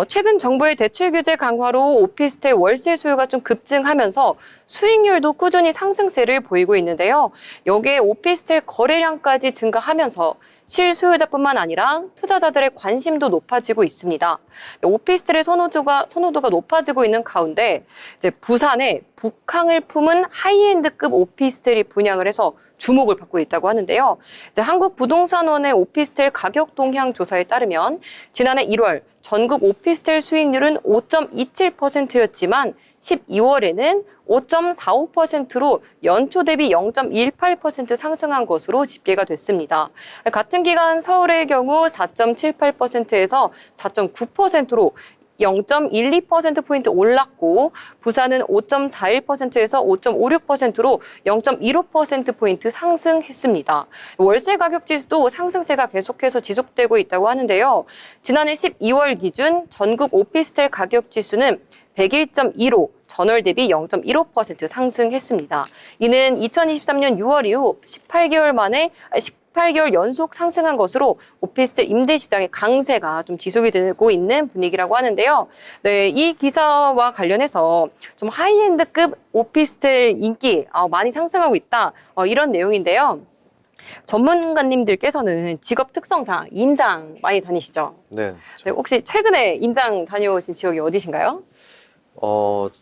최근 정부의 대출 규제 강화로 오피스텔 월세 수요가 좀 급증하면서 수익률도 꾸준히 상승세를 보이고 있는데요. 여기에 오피스텔 거래량까지 증가하면서 실수요자뿐만 아니라 투자자들의 관심도 높아지고 있습니다. 오피스텔의 선호도가 높아지고 있는 가운데 이제 부산에 북항을 품은 하이엔드급 오피스텔이 분양을 해서 주목을 받고 있다고 하는데요. 이제 한국부동산원의 오피스텔 가격 동향 조사에 따르면 지난해 1월 전국 오피스텔 수익률은 5.27%였지만 12월에는 5.45%로 연초 대비 0.18% 상승한 것으로 집계가 됐습니다. 같은 기간 서울의 경우 4.78%에서 4.9%로 0.12%포인트 올랐고 부산은 5.41%에서 5.56%로 0.15%포인트 상승했습니다. 월세 가격 지수도 상승세가 계속해서 지속되고 있다고 하는데요. 지난해 12월 기준 전국 오피스텔 가격 지수는 101.2로 전월 대비 0.15% 상승했습니다. 이는 2023년 6월 이후 18개월 연속 상승한 것으로 오피스텔 임대 시장의 강세가 좀 지속이 되고 있는 분위기라고 하는데요. 네, 이 기사와 관련해서 좀 하이엔드급 오피스텔 인기 많이 상승하고 있다. 이런 내용인데요. 전문가님들께서는 직업 특성상 임장 많이 다니시죠? 네. 네, 혹시 최근에 임장 다녀오신 지역이 어디신가요?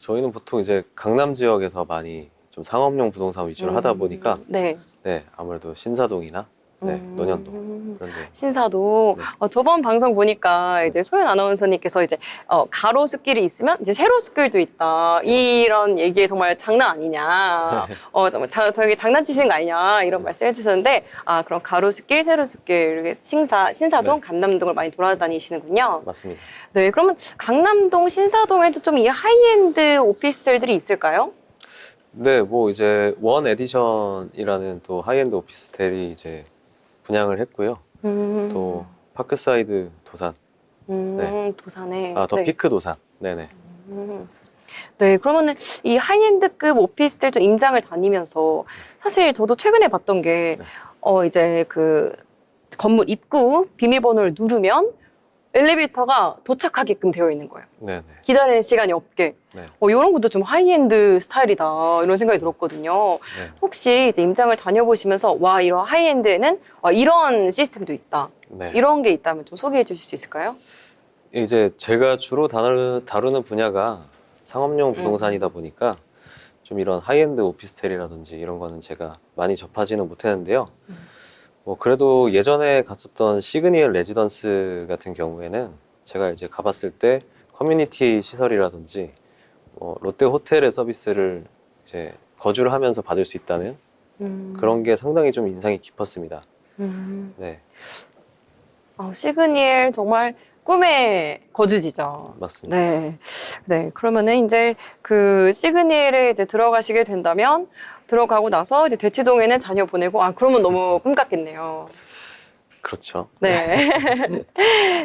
저희는 보통 이제 강남 지역에서 많이 좀 상업용 부동산 위주로 하다 보니까 네. 네, 아무래도 신사동이나 논현동 그런 데. 신사동. 네. 저번 방송 보니까 이제 소연 아나운서님께서 이제 가로수길이 있으면 이제 세로수길도 있다. 이런 얘기에 정말 장난 아니냐. 정말 저에게 장난치시는 거 아니냐 이런 말씀해 주셨는데 그럼 가로수길, 세로수길 이렇게 신사동, 네. 강남동을 많이 돌아다니시는군요. 맞습니다. 네, 그러면 강남동, 신사동에도 좀 이 하이엔드 오피스텔들이 있을까요? 네, 뭐 이제 원 에디션이라는 또 하이엔드 오피스텔이 이제 분양을 했고요. 또 파크사이드 도산, 도산에. 더 네. 피크 도산. 네네. 네, 그러면은 이 하이엔드급 오피스텔 좀 임장을 다니면서 사실 저도 최근에 봤던 게 이제 그 건물 입구 비밀번호를 누르면 엘리베이터가 도착하게끔 되어 있는 거예요. 네네. 기다리는 시간이 없게. 네. 이런 것도 좀 하이엔드 스타일이다 이런 생각이 들었거든요. 네. 혹시 이제 임장을 다녀보시면서 와 이런 하이엔드에는 이런 시스템도 있다. 네. 이런 게 있다면 좀 소개해 주실 수 있을까요? 이제 제가 주로 다루는 분야가 상업용 부동산이다 보니까 좀 이런 하이엔드 오피스텔이라든지 이런 거는 제가 많이 접하지는 못했는데요. 뭐 그래도 예전에 갔었던 시그니엘 레지던스 같은 경우에는 제가 이제 가봤을 때 커뮤니티 시설이라든지 롯데 호텔의 서비스를 이제 거주를 하면서 받을 수 있다는 그런 게 상당히 좀 인상이 깊었습니다. 네, 시그니엘 정말 꿈의 거주지죠. 맞습니다. 네. 네. 그러면은 이제 그 시그니엘에 이제 들어가시게 된다면 들어가고 나서 이제 대치동에는 자녀 보내고 그러면 너무 꿈 같겠네요. 그렇죠. 네.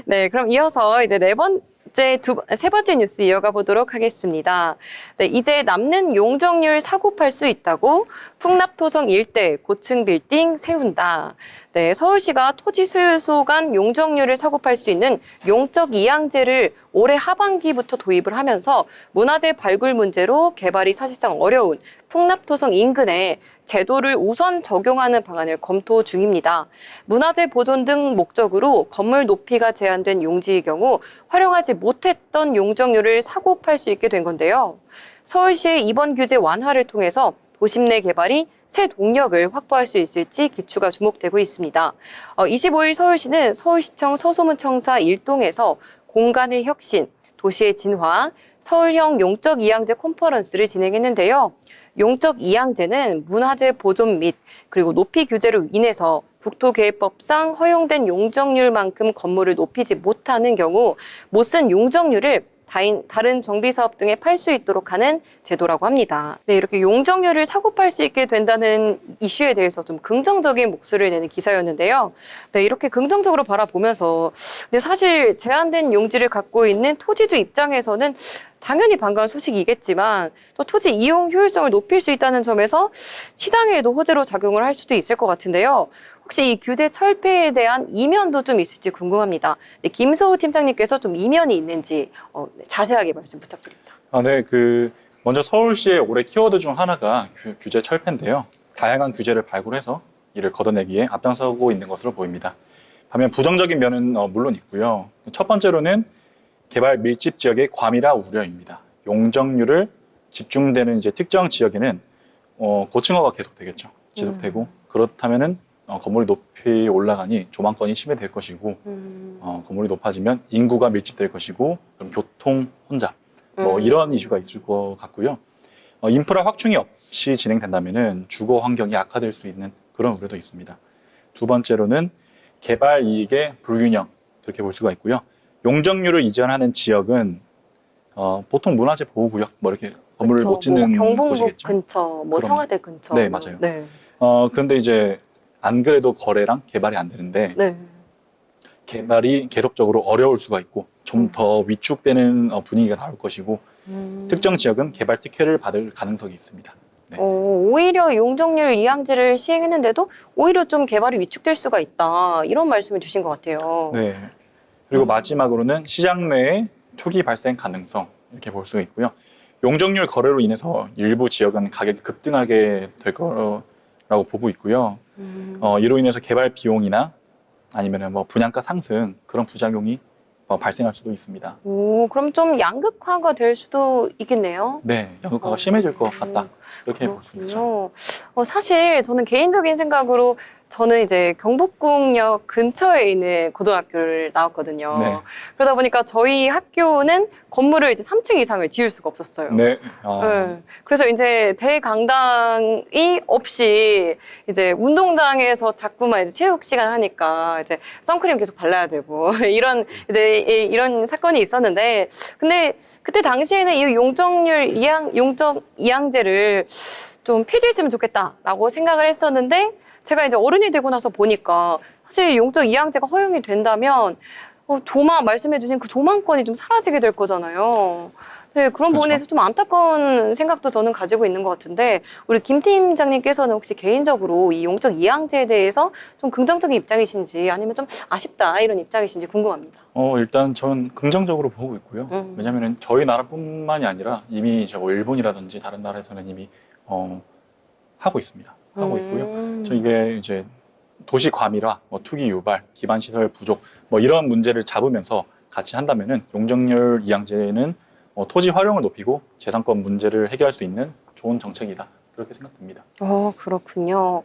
네. 그럼 이어서 이제 네 번째 이제 세 번째 뉴스 이어가 보도록 하겠습니다. 네, 이제 남는 용적률 사고 팔 수 있다고 풍납토성 일대 고층 빌딩 세운다. 네, 서울시가 토지 수요소 간 용적률을 사고 팔 수 있는 용적 이양제를 올해 하반기부터 도입을 하면서 문화재 발굴 문제로 개발이 사실상 어려운 풍납토성 인근에 제도를 우선 적용하는 방안을 검토 중입니다. 문화재 보존 등 목적으로 건물 높이가 제한된 용지의 경우 활용하지 못했던 용적률을 사고 팔 수 있게 된 건데요. 서울시의 이번 규제 완화를 통해서 도심 내 개발이 새 동력을 확보할 수 있을지 기추가 주목되고 있습니다. 25일 서울시는 서울시청 서소문청사 1동에서 공간의 혁신, 도시의 진화, 서울형 용적 이양제 컨퍼런스를 진행했는데요. 용적 이양제는 문화재 보존 및 그리고 높이 규제로 인해서 국토계획법상 허용된 용적률만큼 건물을 높이지 못하는 경우 못 쓴 용적률을 다른 정비사업 등에 팔 수 있도록 하는 제도라고 합니다. 네, 이렇게 용적률을 사고 팔 수 있게 된다는 이슈에 대해서 좀 긍정적인 목소리를 내는 기사였는데요. 네, 이렇게 긍정적으로 바라보면서 근데 사실 제한된 용지를 갖고 있는 토지주 입장에서는 당연히 반가운 소식이겠지만 또 토지 이용 효율성을 높일 수 있다는 점에서 시장에도 호재로 작용을 할 수도 있을 것 같은데요. 혹시 이 규제 철폐에 대한 이면도 좀 있을지 궁금합니다. 네, 김소우 팀장님께서 좀 이면이 있는지 자세하게 말씀 부탁드립니다. 네, 먼저 서울시의 올해 키워드 중 하나가 규제 철폐인데요. 다양한 규제를 발굴해서 이를 걷어내기에 앞장서고 있는 것으로 보입니다. 반면 부정적인 면은 물론 있고요. 첫 번째로는 개발 밀집 지역의 과밀화 우려입니다. 용적률을 집중되는 이제 특정 지역에는 고층화가 계속되겠죠. 지속되고 그렇다면은 건물이 높이 올라가니 조망권이 침해될 것이고 건물이 높아지면 인구가 밀집될 것이고 그럼 교통 혼잡 이런 이슈가 있을 것 같고요. 인프라 확충이 없이 진행된다면은 주거 환경이 악화될 수 있는 그런 우려도 있습니다. 두 번째로는 개발 이익의 불균형 그렇게 볼 수가 있고요. 용적률을 이전하는 지역은 보통 문화재 보호구역 이렇게 건물을 못 짓는 경복궁 곳이겠죠. 근처, 청와대 근처. 네, 맞아요. 네. 그런데 이제 안 그래도 거래랑 개발이 안 되는데 네. 개발이 계속적으로 어려울 수가 있고 좀 더 위축되는 분위기가 나올 것이고 특정 지역은 개발 특혜를 받을 가능성이 있습니다. 네. 오히려 용적률 이양제를 시행했는데도 오히려 좀 개발이 위축될 수가 있다. 이런 말씀을 주신 것 같아요. 네. 그리고 마지막으로는 시장 내에 투기 발생 가능성 이렇게 볼 수가 있고요. 용적률 거래로 인해서 일부 지역은 가격이 급등하게 될 거라고 보고 있고요. 이로 인해서 개발 비용이나 아니면 분양가 상승 그런 부작용이 발생할 수도 있습니다. 그럼 좀 양극화가 될 수도 있겠네요. 네, 양극화가 심해질 것 같다. 그렇게 볼 수 있죠. 사실 저는 개인적인 생각으로 저는 이제 경복궁역 근처에 있는 고등학교를 나왔거든요. 네. 그러다 보니까 저희 학교는 건물을 이제 3층 이상을 지을 수가 없었어요. 네. 네. 그래서 이제 대강당이 없이 이제 운동장에서 자꾸만 이제 체육 시간 하니까 이제 선크림 계속 발라야 되고 이런 사건이 있었는데 근데 그때 당시에는 이 용적 이양제를 좀 폐지했으면 좋겠다라고 생각을 했었는데 제가 이제 어른이 되고 나서 보니까 사실 용적 이양제가 허용이 된다면 말씀해주신 그 조망권이 좀 사라지게 될 거잖아요. 네, 그런 그렇죠. 부분에서 좀 안타까운 생각도 저는 가지고 있는 것 같은데 우리 김 팀장님께서는 혹시 개인적으로 이 용적 이양제에 대해서 좀 긍정적인 입장이신지 아니면 좀 아쉽다 이런 입장이신지 궁금합니다. 일단 저는 긍정적으로 보고 있고요. 왜냐하면 저희 나라뿐만이 아니라 이미 일본이라든지 다른 나라에서는 이미 하고 있습니다. 하고 있고요. 이게 이제 도시 과밀화, 투기 유발, 기반 시설 부족 이런 문제를 잡으면서 같이 한다면은 용적률 이양제는 토지 활용을 높이고 재산권 문제를 해결할 수 있는 좋은 정책이다. 그렇게 생각됩니다. 그렇군요.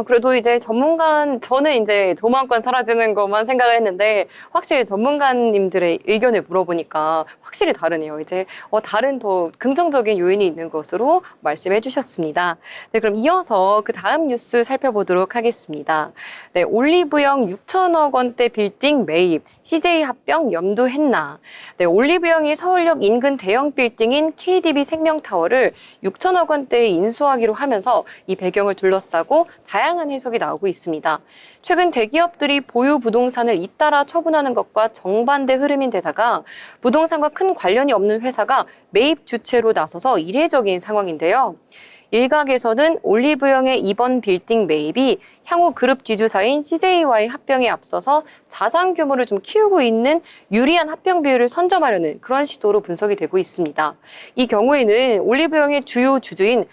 그래도 이제 저는 이제 조망권 사라지는 것만 생각을 했는데 확실히 전문가님들의 의견을 물어보니까 확실히 다르네요. 이제 다른 더 긍정적인 요인이 있는 것으로 말씀해 주셨습니다. 네, 그럼 이어서 그 다음 뉴스 살펴보도록 하겠습니다. 네, 올리브영 6천억 원대 빌딩 매입, CJ 합병 염두했나? 네, 올리브영이 서울역 인근 대형 빌딩인 KDB 생명타워를 6천억 원대의 인수 인수하기로 하면서 이 배경을 둘러싸고 다양한 해석이 나오고 있습니다. 최근 대기업들이 보유 부동산을 잇따라 처분하는 것과 정반대 흐름인데다가 부동산과 큰 관련이 없는 회사가 매입 주체로 나서서 이례적인 상황인데요. 일각에서는 올리브영의 이번 빌딩 매입이 향후 그룹 지주사인 CJ와의 합병에 앞서서 자산 규모를 좀 키우고 있는 유리한 합병 비율을 선점하려는 그런 시도로 분석이 되고 있습니다. 이 경우에는 올리브영의 주요 주주인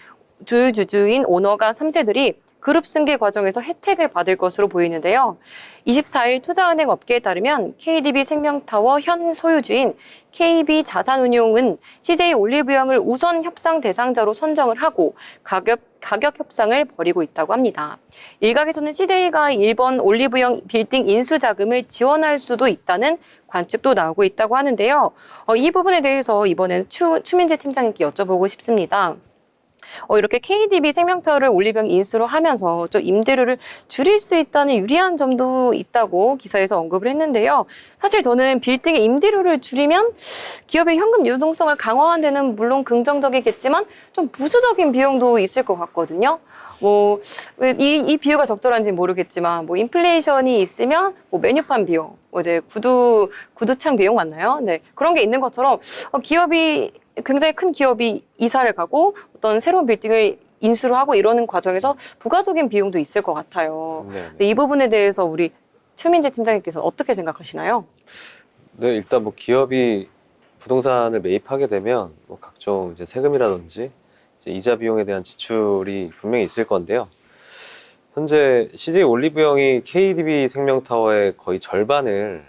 오너가 3세들이 그룹 승계 과정에서 혜택을 받을 것으로 보이는데요. 24일 투자은행 업계에 따르면 KDB 생명타워 현 소유주인 KB자산운용은 CJ 올리브영을 우선 협상 대상자로 선정을 하고 가격 협상을 벌이고 있다고 합니다. 일각에서는 CJ가 일본 올리브영 빌딩 인수 자금을 지원할 수도 있다는 관측도 나오고 있다고 하는데요. 이 부분에 대해서 이번에는 추민재 팀장님께 여쭤보고 싶습니다. 이렇게 KDB 생명타워를 올리브영 인수로 하면서 좀 임대료를 줄일 수 있다는 유리한 점도 있다고 기사에서 언급을 했는데요. 사실 저는 빌딩의 임대료를 줄이면 기업의 현금 유동성을 강화하는 데는 물론 긍정적이겠지만 좀 부수적인 비용도 있을 것 같거든요. 이 비유가 적절한지 모르겠지만, 인플레이션이 있으면, 메뉴판 비용, 이제 구두창 비용 맞나요? 네. 그런 게 있는 것처럼, 굉장히 큰 기업이 이사를 가고 어떤 새로운 빌딩을 인수를 하고 이러는 과정에서 부가적인 비용도 있을 것 같아요. 네, 이 부분에 대해서 우리 추민재 팀장님께서 어떻게 생각하시나요? 네, 일단 기업이 부동산을 매입하게 되면 각종 이제 세금이라든지 이제 이자 비용에 대한 지출이 분명히 있을 건데요. 현재 CJ 올리브영이 KDB 생명타워의 거의 절반을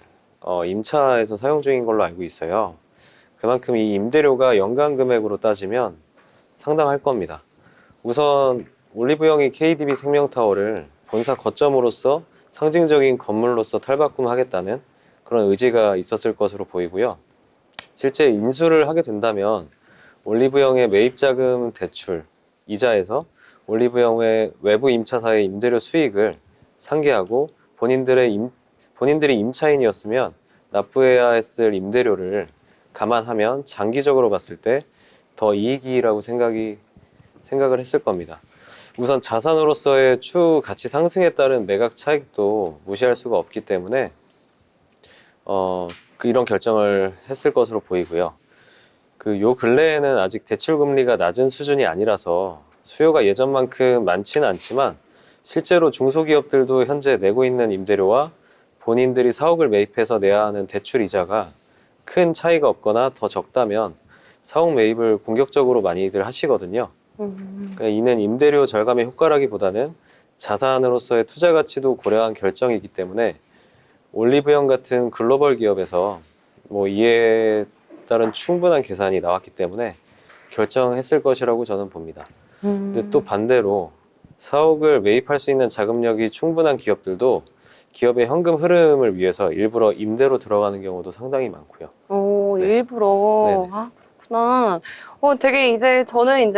임차에서 사용 중인 걸로 알고 있어요. 그만큼 이 임대료가 연간 금액으로 따지면 상당할 겁니다. 우선 올리브영이 KDB 생명타워를 본사 거점으로서 상징적인 건물로서 탈바꿈하겠다는 그런 의지가 있었을 것으로 보이고요. 실제 인수를 하게 된다면 올리브영의 매입자금 대출, 이자에서 올리브영의 외부 임차사의 임대료 수익을 상계하고 본인들이 임차인이었으면 납부해야 했을 임대료를 감안하면 장기적으로 봤을 때 더 이익이라고 생각을 했을 겁니다. 우선 자산으로서의 추후 가치 상승에 따른 매각 차익도 무시할 수가 없기 때문에 이런 결정을 했을 것으로 보이고요. 요 근래에는 아직 대출 금리가 낮은 수준이 아니라서 수요가 예전만큼 많지는 않지만 실제로 중소기업들도 현재 내고 있는 임대료와 본인들이 사옥을 매입해서 내야 하는 대출 이자가 큰 차이가 없거나 더 적다면 사옥 매입을 공격적으로 많이들 하시거든요. 그러니까 이는 임대료 절감의 효과라기보다는 자산으로서의 투자 가치도 고려한 결정이기 때문에 올리브영 같은 글로벌 기업에서 이에 따른 충분한 계산이 나왔기 때문에 결정했을 것이라고 저는 봅니다. 근데 또 반대로 사옥을 매입할 수 있는 자금력이 충분한 기업들도 기업의 현금 흐름을 위해서 일부러 임대로 들어가는 경우도 상당히 많고요. 네. 일부러. 네네. 그렇구나. 저는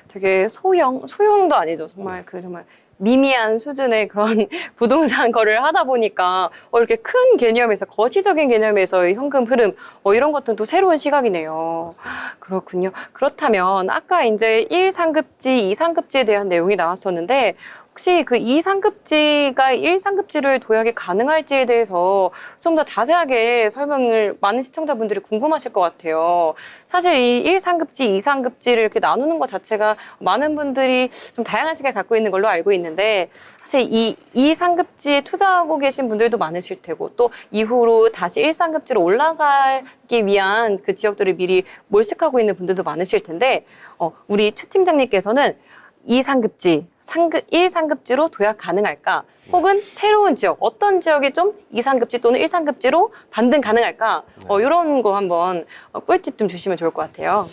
되게 소형도 아니죠. 정말 정말 미미한 수준의 그런 부동산 거래를 하다 보니까 이렇게 큰 개념에서 거시적인 개념에서의 현금 흐름 이런 것들은 또 새로운 시각이네요. 그렇군요. 그렇다면 아까 이제 1상급지, 2상급지에 대한 내용이 나왔었는데 혹시 그 2상급지가 1상급지를 도약이 가능할지에 대해서 좀 더 자세하게 설명을 많은 시청자분들이 궁금하실 것 같아요. 사실 이 1상급지, 2상급지를 이렇게 나누는 것 자체가 많은 분들이 좀 다양한 시각을 갖고 있는 걸로 알고 있는데 사실 이 2상급지에 투자하고 계신 분들도 많으실 테고 또 이후로 다시 1상급지로 올라가기 위한 그 지역들을 미리 몰식하고 있는 분들도 많으실 텐데 우리 추 팀장님께서는 2상급지, 1상급지로 도약 가능할까? 혹은 새로운 지역, 어떤 지역이 좀 2상급지 또는 1상급지로 반등 가능할까? 이런 거 한번 꿀팁 좀 주시면 좋을 것 같아요.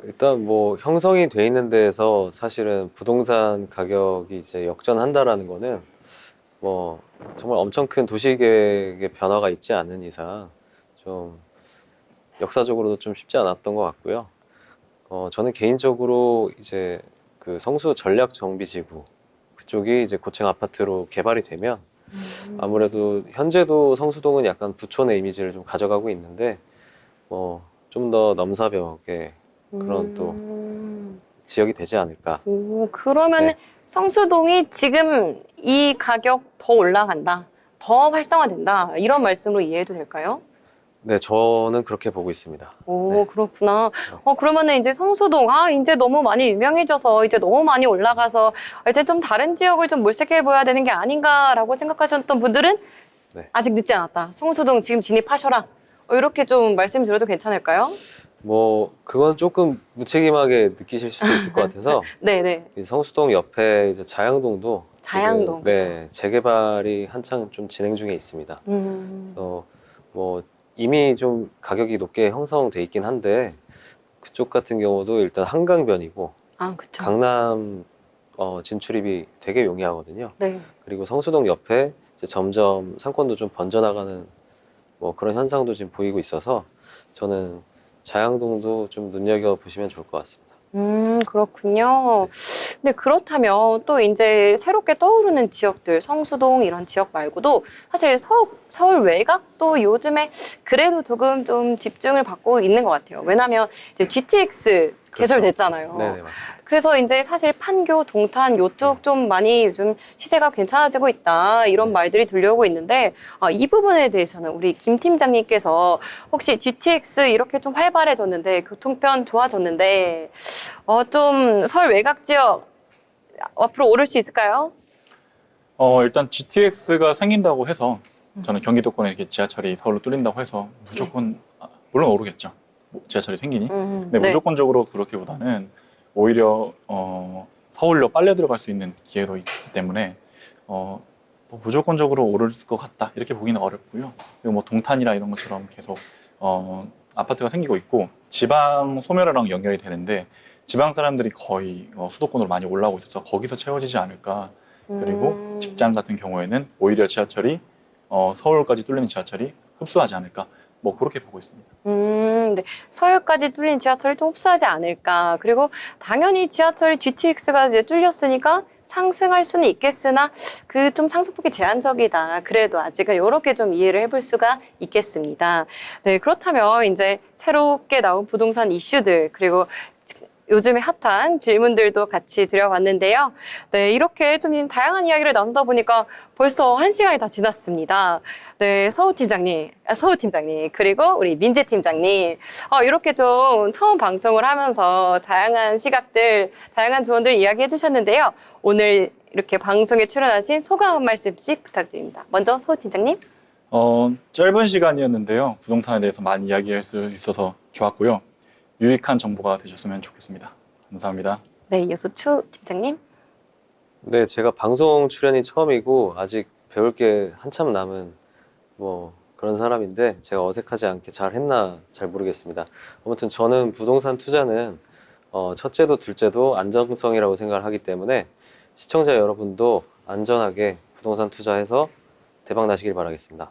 일단 형성이 돼 있는 데에서 사실은 부동산 가격이 이제 역전한다라는 거는 정말 엄청 큰 도시계획의 변화가 있지 않은 이상 좀 역사적으로도 좀 쉽지 않았던 것 같고요. 저는 개인적으로 이제 그 성수 전략정비지구 그쪽이 이제 고층 아파트로 개발이 되면 아무래도 현재도 성수동은 약간 부촌의 이미지를 좀 가져가고 있는데 좀 더 넘사벽의 그런 또 지역이 되지 않을까. 오, 그러면 네. 성수동이 지금 이 가격 더 올라간다, 더 활성화된다, 이런 말씀으로 이해해도 될까요? 네, 저는 그렇게 보고 있습니다. 오, 네. 그렇구나. 그러면은 이제 성수동, 이제 너무 많이 유명해져서 이제 너무 많이 올라가서 이제 좀 다른 지역을 좀 몰색해 보여야 되는 게 아닌가라고 생각하셨던 분들은 네. 아직 늦지 않았다. 성수동 지금 진입하셔라. 이렇게 좀 말씀드려도 괜찮을까요? 뭐 그건 조금 무책임하게 느끼실 수도 있을 것 같아서 네네. 이 성수동 옆에 이제 자양동도 자양동, 지금, 네, 재개발이 한창 좀 진행 중에 있습니다. 음. 그래서 뭐 이미 좀 가격이 높게 형성돼 있긴 한데 그쪽 같은 경우도 일단 한강변이고 그쵸. 강남 진출입이 되게 용이하거든요. 네. 그리고 성수동 옆에 이제 점점 상권도 좀 번져나가는 뭐 그런 현상도 지금 보이고 있어서 저는 자양동도 좀 눈여겨 보시면 좋을 것 같습니다. 그렇군요. 근데 그렇다면 또 이제 새롭게 떠오르는 지역들, 성수동 이런 지역 말고도 사실 서울 외곽도 요즘에 그래도 조금 좀 집중을 받고 있는 것 같아요. 왜냐하면 이제 GTX 개설됐잖아요. 네네, 맞습니다. 그래서 이제 사실 판교, 동탄 요쪽 좀 많이 요즘 시세가 괜찮아지고 있다, 이런 말들이 들려오고 있는데 이 부분에 대해서는 우리 김 팀장님께서 혹시 GTX 이렇게 좀 활발해졌는데 교통편 좋아졌는데 좀 서울 외곽 지역 앞으로 오를 수 있을까요? 일단 GTX가 생긴다고 해서 저는 경기도권에 이렇게 지하철이 서울로 뚫린다고 해서 무조건 물론 오르겠죠. 지하철이 생기니. 근데 네. 무조건적으로 그렇기보다는 오히려 서울로 빨려 들어갈 수 있는 기회도 있기 때문에 뭐 무조건적으로 오를 것 같다 이렇게 보기는 어렵고요. 그리고 뭐 동탄이나 이런 것처럼 계속 아파트가 생기고 있고 지방 소멸화랑 연결이 되는데 지방 사람들이 거의 수도권으로 많이 올라오고 있어서 거기서 채워지지 않을까. 그리고 직장 같은 경우에는 오히려 지하철이 서울까지 뚫리는 지하철이 흡수하지 않을까. 뭐 그렇게 보고 있습니다. 네. 서울까지 뚫린 지하철이 좀 흡수하지 않을까. 그리고 당연히 지하철 GTX가 이제 뚫렸으니까 상승할 수는 있겠으나 그 좀 상승폭이 제한적이다. 그래도 아직은 이렇게 좀 이해를 해볼 수가 있겠습니다. 네, 그렇다면 이제 새롭게 나온 부동산 이슈들 그리고 요즘에 핫한 질문들도 같이 드려봤는데요. 네, 이렇게 좀 다양한 이야기를 나누다 보니까 벌써 1시간이 다 지났습니다. 네, 서우 팀장님, 그리고 우리 민재 팀장님, 이렇게 좀 처음 방송을 하면서 다양한 시각들, 다양한 조언들 이야기해 주셨는데요. 오늘 이렇게 방송에 출연하신 소감 한 말씀씩 부탁드립니다. 먼저 서우 팀장님. 짧은 시간이었는데요. 부동산에 대해서 많이 이야기할 수 있어서 좋았고요. 유익한 정보가 되셨으면 좋겠습니다. 감사합니다. 네, 이어서 추 팀장님. 네, 제가 방송 출연이 처음이고 아직 배울 게 한참 남은 뭐 그런 사람인데 제가 어색하지 않게 잘 했나 잘 모르겠습니다. 아무튼 저는 부동산 투자는 첫째도 둘째도 안정성이라고 생각을 하기 때문에 시청자 여러분도 안전하게 부동산 투자해서 대박 나시길 바라겠습니다.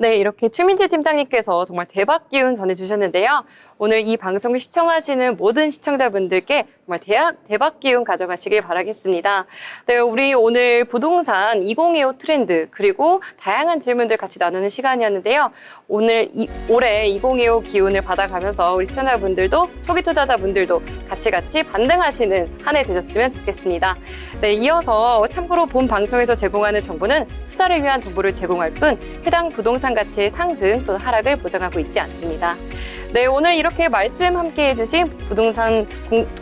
네, 이렇게 추민재 팀장님께서 정말 대박 기운 전해주셨는데요. 오늘 이 방송을 시청하시는 모든 시청자분들께 정말 대박 기운 가져가시길 바라겠습니다. 네, 우리 오늘 부동산 2025 트렌드 그리고 다양한 질문들 같이 나누는 시간이었는데요. 오늘 올해 2025 기운을 받아가면서 우리 시청자분들도 초기 투자자분들도 같이 반등하시는 한 해 되셨으면 좋겠습니다. 네, 이어서 참고로 본 방송에서 제공하는 정보는 투자를 위한 정보를 제공할 뿐 해당 부동산 가치의 상승 또는 하락을 보장하고 있지 않습니다. 네, 오늘 이렇게 말씀 함께 해주신 부동산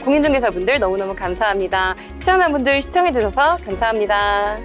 공인중개사분들 너무너무 감사합니다. 시청자분들 시청해주셔서 감사합니다.